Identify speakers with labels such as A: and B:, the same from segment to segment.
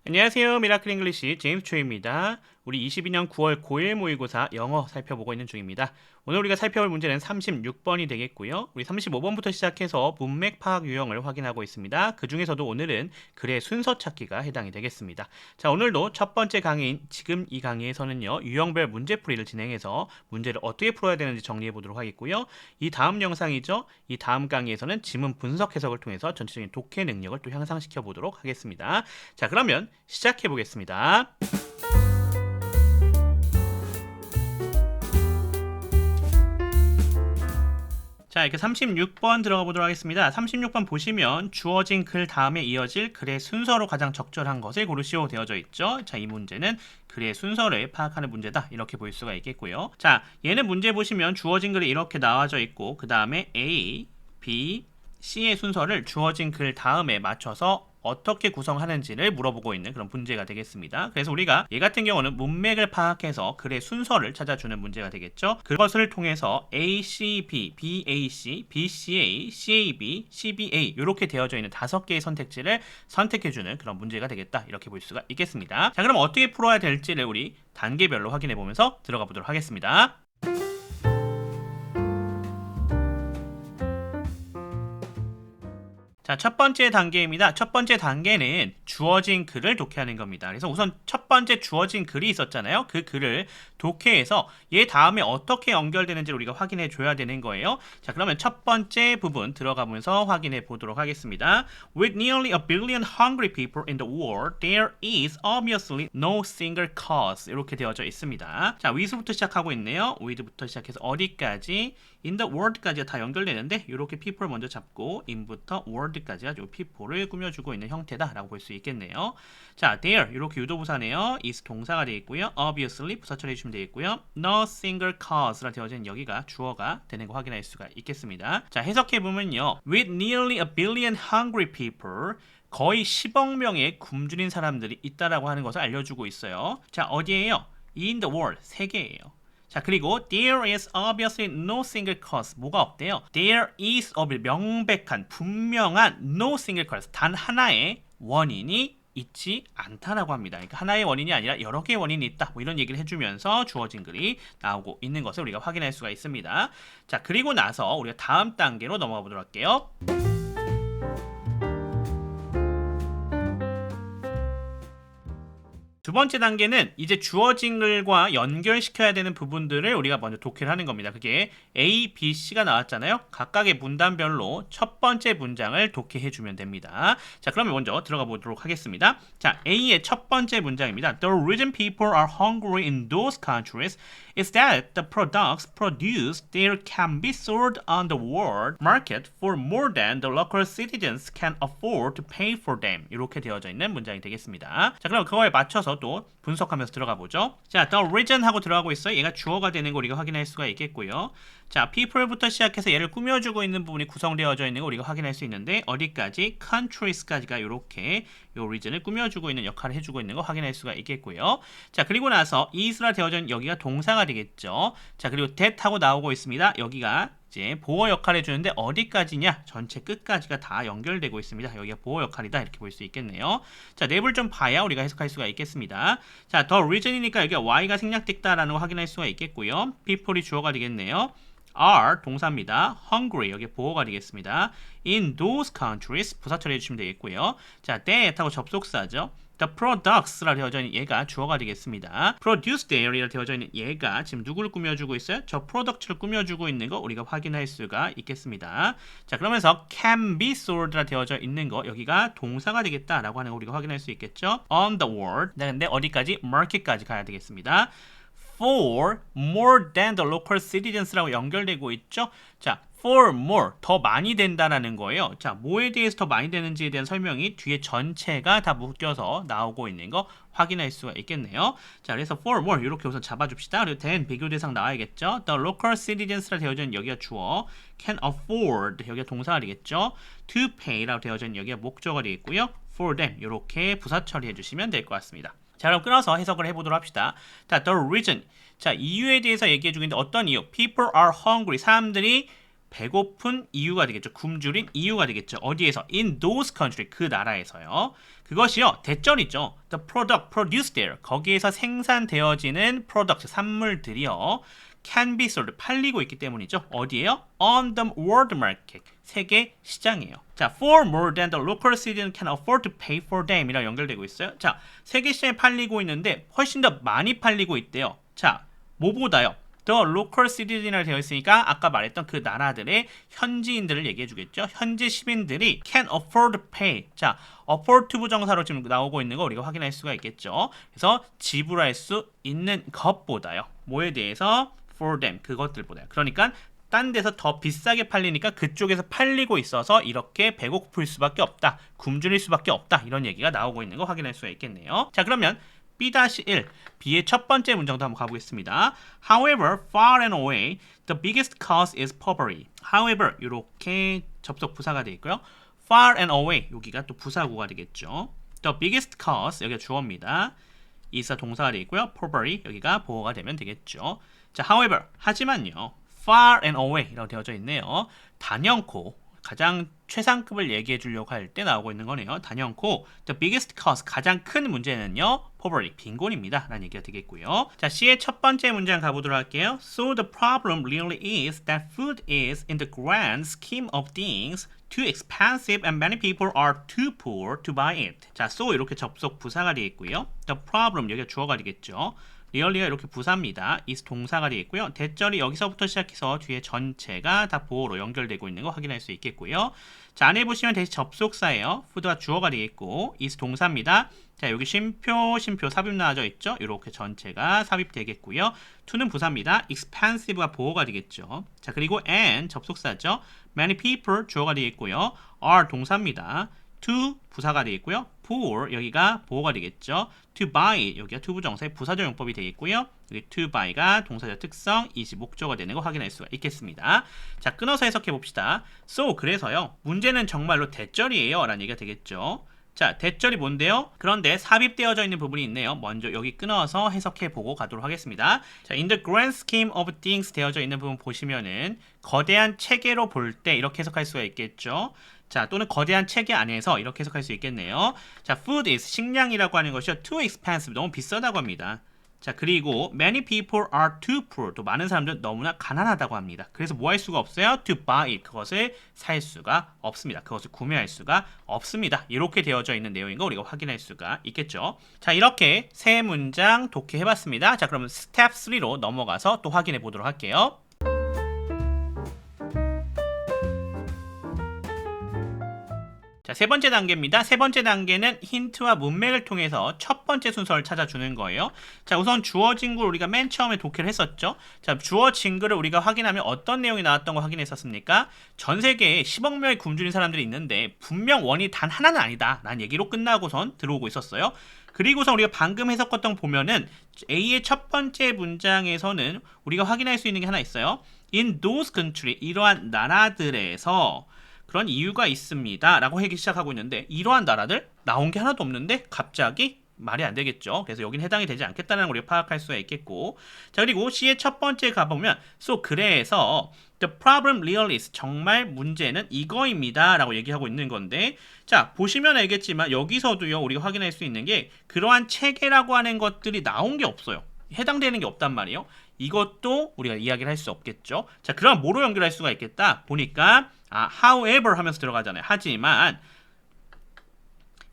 A: 안녕하세요. 미라클 잉글리시 제임스 초입니다. 우리 22년 9월 고1 모의고사 영어 살펴보고 있는 중입니다. 오늘 우리가 살펴볼 문제는 36번이 되겠고요. 우리 35번부터 시작해서 문맥 파악 유형을 확인하고 있습니다. 그 중에서도 오늘은 글의 순서 찾기가 해당이 되겠습니다. 자, 오늘도 첫 번째 강의인 지금 이 강의에서는요. 유형별 문제풀이를 진행해서 문제를 어떻게 풀어야 되는지 정리해 보도록 하겠고요. 이 다음 영상이죠. 이 다음 강의에서는 지문 분석 해석을 통해서 전체적인 독해 능력을 또 향상시켜 보도록 하겠습니다. 자, 그러면 시작해 보겠습니다. 자, 이렇게 36번 들어가 보도록 하겠습니다. 36번 보시면 주어진 글 다음에 이어질 글의 순서로 가장 적절한 것을 고르시오 되어져 있죠. 자, 이 문제는 글의 순서를 파악하는 문제다. 이렇게 볼 수가 있겠고요. 자, 얘는 문제 보시면 주어진 글이 이렇게 나와져 있고 그 다음에 A, B, C의 순서를 주어진 글 다음에 맞춰서 어떻게 구성하는지를 물어보고 있는 그런 문제가 되겠습니다. 그래서 우리가 얘 같은 경우는 문맥을 파악해서 글의 순서를 찾아주는 문제가 되겠죠. 그것을 통해서 A, C, B, B, A, C, B, C, A, C, A, B, C, B, A 이렇게 되어져 있는 5개의 선택지를 선택해주는 그런 문제가 되겠다. 이렇게 볼 수가 있겠습니다. 자, 그럼 어떻게 풀어야 될지를 우리 단계별로 확인해 보면서 들어가 보도록 하겠습니다. 자, 첫 번째 단계입니다. 첫 번째 단계는 주어진 글을 독해하는 겁니다. 그래서 우선 첫 번째 주어진 글이 있었잖아요. 그 글을 독해해서 얘 다음에 어떻게 연결되는지를 우리가 확인해 줘야 되는 거예요. 자, 그러면 첫 번째 부분 들어가면서 확인해 보도록 하겠습니다. With nearly a billion hungry people in the world, there is obviously no single cause. 이렇게 되어져 있습니다. 자, with부터 시작하고 있네요. with부터 시작해서 어디까지? in the world까지가 다 연결되는데 이렇게 people 먼저 잡고 in부터 word까지가 요 people를 꾸며주고 있는 형태다라고 볼 수 있겠네요. 자, there 이렇게 유도부사네요. is 동사가 되어 있고요. obviously 부사 처리해 주시면 되겠고요. no single cause라 되어진 여기가 주어가 되는 거 확인할 수가 있겠습니다. 자, 해석해 보면요. with nearly a billion hungry people 거의 10억 명의 굶주린 사람들이 있다라고 하는 것을 알려주고 있어요. 자, 어디에요? in the world 세계예요. 자, 그리고 there is obviously no single cause. 뭐가 없대요? There is 명백한, 분명한 no single cause. 단 하나의 원인이 있지 않다라고 합니다. 그러니까 하나의 원인이 아니라 여러 개의 원인이 있다. 뭐 이런 얘기를 해주면서 주어진 글이 나오고 있는 것을 우리가 확인할 수가 있습니다. 자, 그리고 나서 우리가 다음 단계로 넘어가 보도록 할게요. 두 번째 단계는 이제 주어진 글과 연결시켜야 되는 부분들을 우리가 먼저 독해를 하는 겁니다. 그게 A, B, C가 나왔잖아요. 각각의 문단별로 첫 번째 문장을 독해해 주면 됩니다. 자, 그러면 먼저 들어가 보도록 하겠습니다. 자, A의 첫 번째 문장입니다. The reason people are hungry in those countries is that the products produced there can be sold on the world market for more than the local citizens can afford to pay for them. 이렇게 되어져 있는 문장이 되겠습니다. 자, 그럼 그거에 맞춰서 또 분석하면서 들어가 보죠. 자, the reason 하고 들어가고 있어요. 얘가 주어가 되는 거 우리가 확인할 수가 있겠고요. 자, people부터 시작해서 얘를 꾸며주고 있는 부분이 구성되어져 있는 거 우리가 확인할 수 있는데 어디까지? countries까지가 이렇게 요 region을 꾸며주고 있는 역할을 해주고 있는 거 확인할 수가 있겠고요. 자, 그리고 나서 is라 되어져 있는 여기가 동사가 되겠죠. 자, 그리고 that 하고 나오고 있습니다. 여기가 이제 보어 역할을 해주는데 어디까지냐? 전체 끝까지가 다 연결되고 있습니다. 여기가 보어 역할이다 이렇게 볼 수 있겠네요. 자, 랩을 좀 봐야 우리가 해석할 수가 있겠습니다. 자, the reason이니까 여기가 y가 생략됐다라는 거 확인할 수가 있겠고요. people이 주어가 되겠네요. are 동사입니다. hungry 여기 보어가 되겠습니다. in those countries 부사 처리해 주시면 되겠고요. 자, that 하고 접속사죠. The products라 되어져 있는 얘가 주어가 되겠습니다. Produced there이라 되어져 있는 얘가 지금 누구를 꾸며주고 있어요? 저 프로덕트를 꾸며주고 있는 거 우리가 확인할 수가 있겠습니다. 자, 그러면서 can be sold라 되어져 있는 거 여기가 동사가 되겠다라고 하는 거 우리가 확인할 수 있겠죠. On the world. 네, 근데 어디까지? Market까지 가야 되겠습니다. For more than the local citizens라고 연결되고 있죠. 자, for more 더 많이 된다라는 거예요. 자, 뭐에 대해서 더 많이 되는지에 대한 설명이 뒤에 전체가 다 묶여서 나오고 있는 거 확인할 수가 있겠네요. 자, 그래서 for more 이렇게 우선 잡아줍시다. 그리고 then 비교 대상 나와야겠죠. The local citizens라 되어져 있는 여기가 주어, can afford 여기가 동사가 되겠죠. to pay라고 되어져 있는 여기가 목적어가 되겠고요. for them 이렇게 부사 처리해 주시면 될 것 같습니다. 자, 그럼 끊어서 해석을 해보도록 합시다. 자, the reason. 자, 이유에 대해서 얘기해주고 있는데 어떤 이유? People are hungry. 사람들이 배고픈 이유가 되겠죠. 굶주린 이유가 되겠죠. 어디에서? In those country. 그 나라에서요. 그것이요, 대절이죠. The product produced there. 거기에서 생산되어지는 product, 산물들이요. can be sold, 팔리고 있기 때문이죠. 어디에요? On the world market. 세계 시장이에요. 자, for more than the local citizen can afford to pay for them 이랑 연결되고 있어요. 자, 세계 시장에 팔리고 있는데 훨씬 더 많이 팔리고 있대요. 자, 뭐보다요? The local citizen이라 되어 있으니까 아까 말했던 그 나라들의 현지인들을 얘기해 주겠죠. 현지 시민들이 can afford to pay. 자, afford to 부정사로 지금 나오고 있는 거 우리가 확인할 수가 있겠죠. 그래서 지불할 수 있는 것보다요. 뭐에 대해서? for them. 그것들보다요. 그러니까 딴 데서 더 비싸게 팔리니까 그쪽에서 팔리고 있어서 이렇게 배고플 수밖에 없다. 굶주릴 수밖에 없다. 이런 얘기가 나오고 있는 거 확인할 수가 있겠네요. 자, 그러면 B-1, B의 첫 번째 문장도 한번 가보겠습니다. However, far and away, the biggest cause is poverty. However, 이렇게 접속 부사가 되어 있고요. Far and away, 여기가 또 부사구가 되겠죠. The biggest cause, 여기가 주어입니다. is 동사가 되어 있고요. poverty, 여기가 보어가 되면 되겠죠. 자, however, 하지만요. far and away 이라고 되어져 있네요. 단연코 가장 최상급을 얘기해 주려고 할 때 나오고 있는 거네요. 단연코 the biggest cause 가장 큰 문제는요. poverty 빈곤입니다. 라는 얘기가 되겠고요. 자, C의 첫 번째 문장 가보도록 할게요. So the problem really is that food is in the grand scheme of things too expensive and many people are too poor to buy it. 자, so 이렇게 접속 부사가 되어 있고요. The problem 여기가 주어가 되겠죠. 리얼리가 이렇게 부사입니다. is 동사가 되어 있고요. 대절이 여기서부터 시작해서 뒤에 전체가 다 보어로 연결되고 있는 거 확인할 수 있겠고요. 자, 안에 보시면 대신 접속사예요. food가 주어가 되겠고 is 동사입니다. 자, 여기 쉼표 삽입 나와져 있죠. 이렇게 전체가 삽입되겠고요. to는 부사입니다. expensive가 보어가 되겠죠. 자, 그리고 and 접속사죠. many people 주어가 되겠고요. are 동사입니다. to 부사가 되겠고요. poor 여기가 보어가 되겠죠. to buy 여기가 to 부정사의 부사적 용법이 되겠고요. 여기 to buy가 동사적 특성, is 목적어가 되는 거 확인할 수가 있겠습니다. 자, 끊어서 해석해 봅시다. So 그래서요. 문제는 정말로 대절이에요. 라는 얘기가 되겠죠. 자, 대절이 뭔데요? 그런데 삽입되어져 있는 부분이 있네요. 먼저 여기 끊어서 해석해 보고 가도록 하겠습니다. 자, in the grand scheme of things 되어져 있는 부분 보시면은 거대한 체계로 볼 때 이렇게 해석할 수가 있겠죠. 자, 또는 거대한 체계 안에서 이렇게 해석할 수 있겠네요. 자, food is 식량이라고 하는 것이요. too expensive 너무 비싸다고 합니다. 자, 그리고 many people are too poor 또 많은 사람들은 너무나 가난하다고 합니다. 그래서 뭐 할 수가 없어요? to buy it 그것을 살 수가 없습니다. 그것을 구매할 수가 없습니다. 이렇게 되어져 있는 내용인 거 우리가 확인할 수가 있겠죠. 자, 이렇게 세 문장 독해해봤습니다. 자, 그러면 스텝 3로 넘어가서 또 확인해 보도록 할게요. 자, 세 번째 단계입니다. 세 번째 단계는 힌트와 문맥을 통해서 첫 번째 순서를 찾아주는 거예요. 자, 우선 주어진 글 우리가 맨 처음에 독해를 했었죠. 자, 주어진 글을 우리가 확인하면 어떤 내용이 나왔던 거 확인했었습니까? 전 세계에 10억 명의 굶주린 사람들이 있는데 분명 원인이 단 하나는 아니다 라는 얘기로 끝나고선 들어오고 있었어요. 그리고서 우리가 방금 해석했던 거 보면은 A의 첫 번째 문장에서는 우리가 확인할 수 있는 게 하나 있어요. In those country, 이러한 나라들에서 그런 이유가 있습니다 라고 하기 시작하고 있는데 이러한 나라들 나온 게 하나도 없는데 갑자기 말이 안 되겠죠. 그래서 여긴 해당이 되지 않겠다는 걸 우리가 파악할 수가 있겠고, 자, 그리고 C의 첫 번째 가보면 so 그래서 the problem really is 정말 문제는 이거입니다 라고 얘기하고 있는 건데, 자, 보시면 알겠지만 여기서도요 우리가 확인할 수 있는 게 그러한 체계라고 하는 것들이 나온 게 없어요. 해당되는 게 없단 말이에요. 이것도 우리가 이야기를 할 수 없겠죠. 자, 그럼 뭐로 연결할 수가 있겠다 보니까 however 하면서 들어가잖아요. 하지만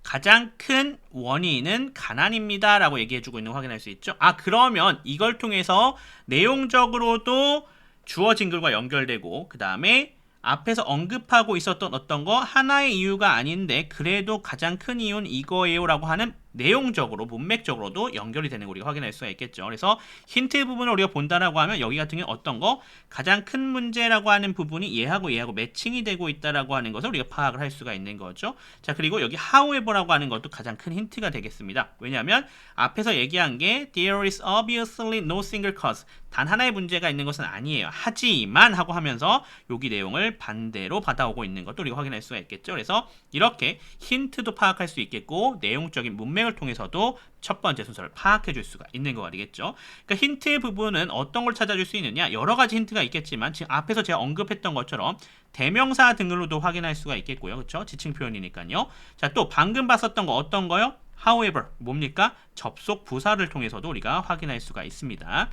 A: 가장 큰 원인은 가난입니다 라고 얘기해주고 있는 거 확인할 수 있죠. 그러면 이걸 통해서 내용적으로도 주어진 글과 연결되고 그 다음에 앞에서 언급하고 있었던 어떤 거 하나의 이유가 아닌데 그래도 가장 큰 이유는 이거예요 라고 하는 내용적으로 문맥적으로도 연결이 되는 거 우리가 확인할 수가 있겠죠. 그래서 힌트 부분을 우리가 본다라고 하면 여기 같은 경우는 어떤 거 가장 큰 문제라고 하는 부분이 얘하고 매칭이 되고 있다라고 하는 것을 우리가 파악을 할 수가 있는 거죠. 자, 그리고 여기 however라고 하는 것도 가장 큰 힌트가 되겠습니다. 왜냐하면 앞에서 얘기한 게 there is obviously no single cause 단 하나의 문제가 있는 것은 아니에요. 하지만 하고 하면서 여기 내용을 반대로 받아오고 있는 것도 우리가 확인할 수가 있겠죠. 그래서 이렇게 힌트도 파악할 수 있겠고 내용적인 문맥을 문맥을 통해서도 첫 번째 순서를 파악해 줄 수가 있는 거가 되겠죠. 그러니까 힌트의 부분은 어떤 걸 찾아줄 수 있느냐? 여러 가지 힌트가 있겠지만 지금 앞에서 제가 언급했던 것처럼 대명사 등으로도 확인할 수가 있겠고요. 그렇죠? 지칭 표현이니까요. 자, 또 방금 봤었던 거 어떤 거요? However, 뭡니까? 접속 부사를 통해서도 우리가 확인할 수가 있습니다.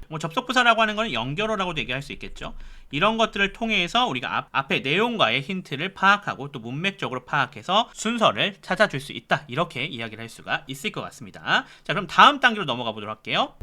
A: 뭐 접속 부사라고 하는 거는 연결어라고도 얘기할 수 있겠죠. 이런 것들을 통해서 우리가 앞에 내용과의 힌트를 파악하고 또 문맥적으로 파악해서 순서를 찾아줄 수 있다. 이렇게 이야기를 할 수가 있을 것 같습니다. 자, 그럼 다음 단계로 넘어가 보도록 할게요.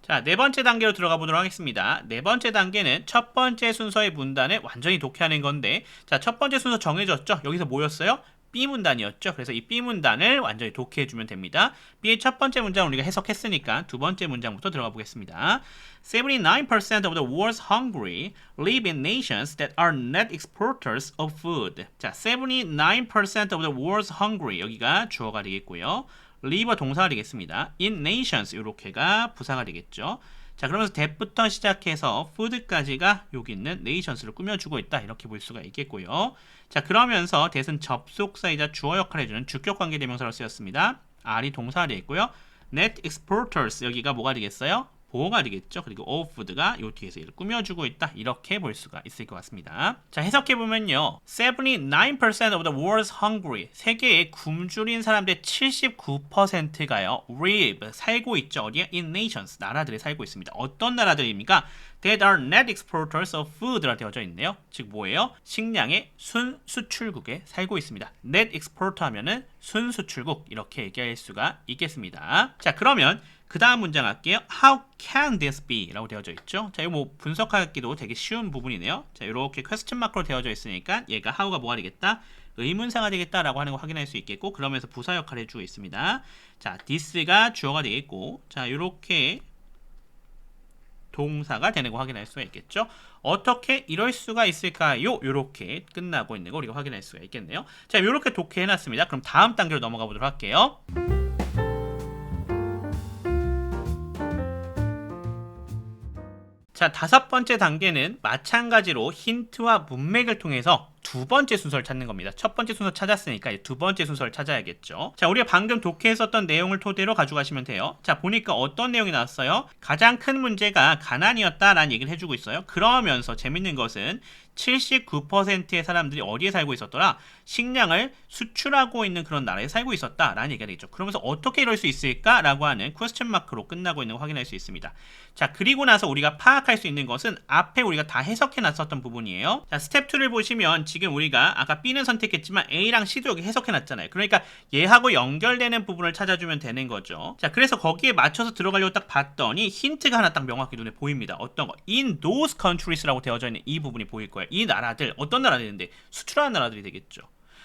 A: 자, 네 번째 단계로 들어가 보도록 하겠습니다. 네 번째 단계는 첫 번째 순서의 문단을 완전히 독해하는 건데, 자, 첫 번째 순서 정해졌죠? 여기서 뭐였어요? B문단이었죠. 그래서 이 B문단을 완전히 독해주면 됩니다. B의 첫 번째 문장을 우리가 해석했으니까 두 번째 문장부터 들어가 보겠습니다. 79% of the world's hungry live in nations that are net exporters of food. 자, 79% of the world's hungry 여기가 주어가 되겠고요. live가 동사가 되겠습니다. in nations 이렇게가 부사가 되겠죠. 자, 그러면서 that부터 시작해서 food까지가 여기 있는 nations를 꾸며주고 있다. 이렇게 볼 수가 있겠고요. 자, 그러면서 that은 접속사이자 주어 역할을 해주는 주격관계 대명사로 쓰였습니다. R이 동사가 되겠고요. net exporters 여기가 뭐가 되겠어요? 보호가 되겠죠. 그리고 all food가 요 뒤에서 이를 꾸며주고 있다. 이렇게 볼 수가 있을 것 같습니다. 자, 해석해보면요. 79% of the world's hungry. 세계의 굶주린 사람들 79%가요. live, 살고 있죠. 어디에? in nations, 나라들에 살고 있습니다. 어떤 나라들입니까? That are net exporters of food라 되어져 있네요. 즉 뭐예요? 식량의 순수출국에 살고 있습니다. net exporter 하면은 순수출국 이렇게 얘기할 수가 있겠습니다. 자, 그러면 그 다음 문장 할게요. How can this be? 라고 되어져 있죠. 자, 이거 뭐 분석하기도 되게 쉬운 부분이네요. 자, 이렇게 퀘스천 마크로 되어져 있으니까 얘가 how가 뭐가 되겠다? 의문사가 되겠다라고 하는 거 확인할 수 있겠고, 그러면서 부사 역할을 해주고 있습니다. 자, this가 주어가 되겠고, 자, 이렇게 동사가 되는 거 확인할 수가 있겠죠. 어떻게 이럴 수가 있을까요? 이렇게 끝나고 있는 거 우리가 확인할 수가 있겠네요. 자, 이렇게 독해해놨습니다. 그럼 다음 단계로 넘어가 보도록 할게요. 자, 다섯 번째 단계는 마찬가지로 힌트와 문맥을 통해서 두 번째 순서를 찾는 겁니다. 첫 번째 순서 찾았으니까 두 번째 순서를 찾아야겠죠. 자, 우리가 방금 독해했었던 내용을 토대로 가져가시면 돼요. 자, 보니까 어떤 내용이 나왔어요? 가장 큰 문제가 가난이었다라는 얘기를 해주고 있어요. 그러면서 재밌는 것은 79%의 사람들이 어디에 살고 있었더라? 식량을 수출하고 있는 그런 나라에 살고 있었다라는 얘기가 되겠죠. 그러면서 어떻게 이럴 수 있을까라고 하는 퀘스천 마크로 끝나고 있는 거 확인할 수 있습니다. 자, 그리고 나서 우리가 파악할 수 있는 것은 앞에 우리가 다 해석해 놨었던 부분이에요. 자, 스텝 2를 보시면 지금 우리가 아까 B는 선택했지만 A랑 C도 여기 해석해 놨잖아요. 그러니까 얘하고 연결되는 부분을 찾아주면 되는 거죠. 자, 그래서 거기에 맞춰서 들어가려고 딱 봤더니 힌트가 하나 딱 명확히 눈에 보입니다. 어떤 거? In those countries라고 되어져 있는 이 부분이 보일 거예요. 이 나라들, 어떤 나라들인데? 수출하는 나라들이 되겠죠.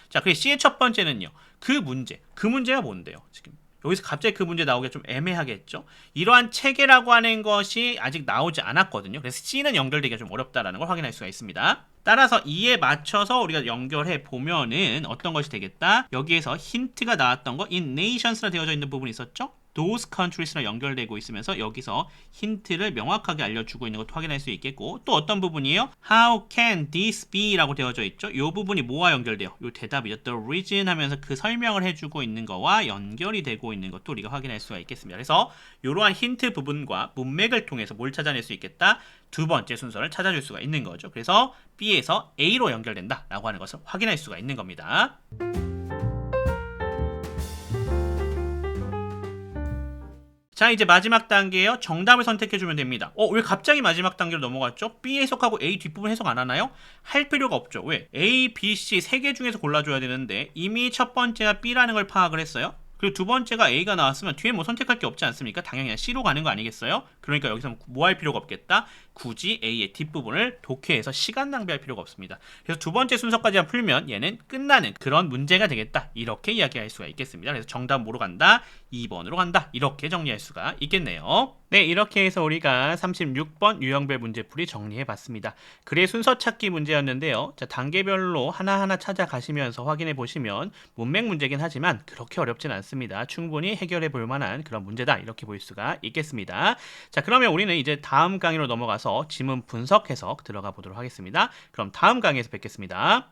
A: 자, 그리고 C의 첫 번째는요. 그 문제가 뭔데요? 지금 여기서 갑자기 그 문제 나오기가 좀 애매하겠죠. 이러한 체계라고 하는 것이 아직 나오지 않았거든요. 그래서 C는 연결되기가 좀 어렵다라는 걸 확인할 수가 있습니다. 따라서 이에 맞춰서 우리가 연결해 보면은 어떤 것이 되겠다. 여기에서 힌트가 나왔던 거 in nations라 되어져 있는 부분이 있었죠. those countries랑 연결되고 있으면서 여기서 힌트를 명확하게 알려주고 있는 것도 확인할 수 있겠고, 또 어떤 부분이에요? How can this be? 라고 되어져 있죠. 이 부분이 뭐와 연결돼요? 이 대답이죠. The reason 하면서 그 설명을 해주고 있는 거와 연결이 되고 있는 것도 우리가 확인할 수가 있겠습니다. 그래서 이러한 힌트 부분과 문맥을 통해서 뭘 찾아낼 수 있겠다? 두 번째 순서를 찾아줄 수가 있는 거죠. 그래서 B에서 A로 연결된다 라고 하는 것을 확인할 수가 있는 겁니다. 자, 이제 마지막 단계예요. 정답을 선택해주면 됩니다. 왜 갑자기 마지막 단계로 넘어갔죠? B 해석하고 A 뒷부분 해석 안 하나요? 할 필요가 없죠. 왜? A, B, C 세 개 중에서 골라줘야 되는데 이미 첫 번째가 B라는 걸 파악을 했어요. 그리고 두 번째가 A가 나왔으면 뒤에 뭐 선택할 게 없지 않습니까? 당연히 그냥 C로 가는 거 아니겠어요? 그러니까 여기서 뭐 할 필요가 없겠다. 굳이 A의 뒷부분을 독해해서 시간 낭비할 필요가 없습니다. 그래서 두 번째 순서까지만 풀면 얘는 끝나는 그런 문제가 되겠다. 이렇게 이야기할 수가 있겠습니다. 그래서 정답 뭐로 간다? 2번으로 간다. 이렇게 정리할 수가 있겠네요. 네, 이렇게 해서 우리가 36번 유형별 문제풀이 정리해봤습니다. 글의 순서 찾기 문제였는데요. 자, 단계별로 하나하나 찾아가시면서 확인해 보시면 문맥 문제긴 하지만 그렇게 어렵진 않습니다. 충분히 해결해 볼 만한 그런 문제다. 이렇게 볼 수가 있겠습니다. 자, 그러면 우리는 이제 다음 강의로 넘어가서 지문 분석 해석 들어가 보도록 하겠습니다. 그럼 다음 강의에서 뵙겠습니다.